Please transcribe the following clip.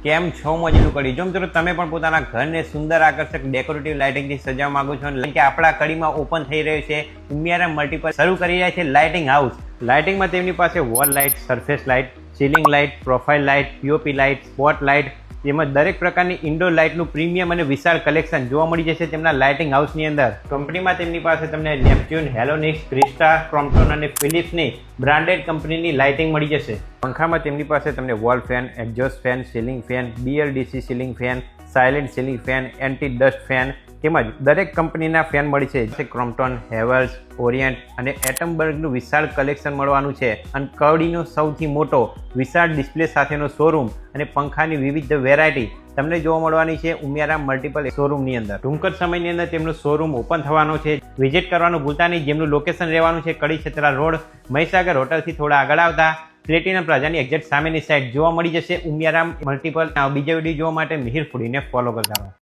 કેમ છો મજેલું કરી જો મિત્રો તમે પણ પોતાના ઘરને સુંદર આકર્ષક ડેકોરેટિવ લાઇટિંગથી સજાવવા માંગો છો અને કે આપણા કડીમાં ઓપન થઈ રહ્યું છે ઉમિયારામ મલ્ટીપલ શરૂ કરી રહ્યા છે લાઇટિંગ હાઉસ. લાઇટિંગમાં તેમની પાસે wall light, surface light, ceiling light, profile light, POP light, spot light તેમજ દરેક પ્રકારની ઇન્ડોર લાઇટનું પ્રીમિયમ અને વિશાળ કલેક્શન જોવા મળી જશે તેમના લાઇટિંગ હાઉસની અંદર. કંપનીમાં તેમની પાસે તમને નેપચ્યુન, હેલોનિક્સ, ક્રિસ્ટા, ક્રોમ્પ્ટન અને ફિલિપ્સની બ્રાન્ડેડ કંપનીની લાઇટિંગ મળી જશે. પંખામાં તેમની પાસે તમને wall fan, exhaust fan, ceiling fan, BLDC ceiling fan, silent ceiling fan, anti dust fan તેમજ દરેક કંપનીના ફેન મળી છે. ક્રોમ્પ્ટન, હેવલ્સ, ઓરિયન્ટ અને એટમબર્ગનું વિશાળ કલેક્શન મળવાનું છે અને કડીનો સૌથી મોટો વિશાળ ડિસ્પ્લે સાથેનો શોરૂમ અને પંખાની વિવિધ વેરાયટી તમને જોવા મળવાની છે ઉમિયારામ મલ્ટીપલ શોરૂમની અંદર. ટૂંક જ સમયની અંદર તેમનો શોરૂમ ઓપન થવાનો છે. વિઝિટ કરવાનું ભૂલતા નહીં. જેમનું લોકેશન રહેવાનું છે કડી છેતરા રોડ, મહીસાગર હોટલથી થોડા આગળ આવતા પ્લેટિનમ પ્લાઝાની એક્ઝેક્ટ સામેની સાઈડ જોવા મળી જશે ઉમિયારામ મલ્ટીપલ. બીજા વિડીયો જોવા માટે મિહિર ફૂડીને ફોલો કરતા રહો.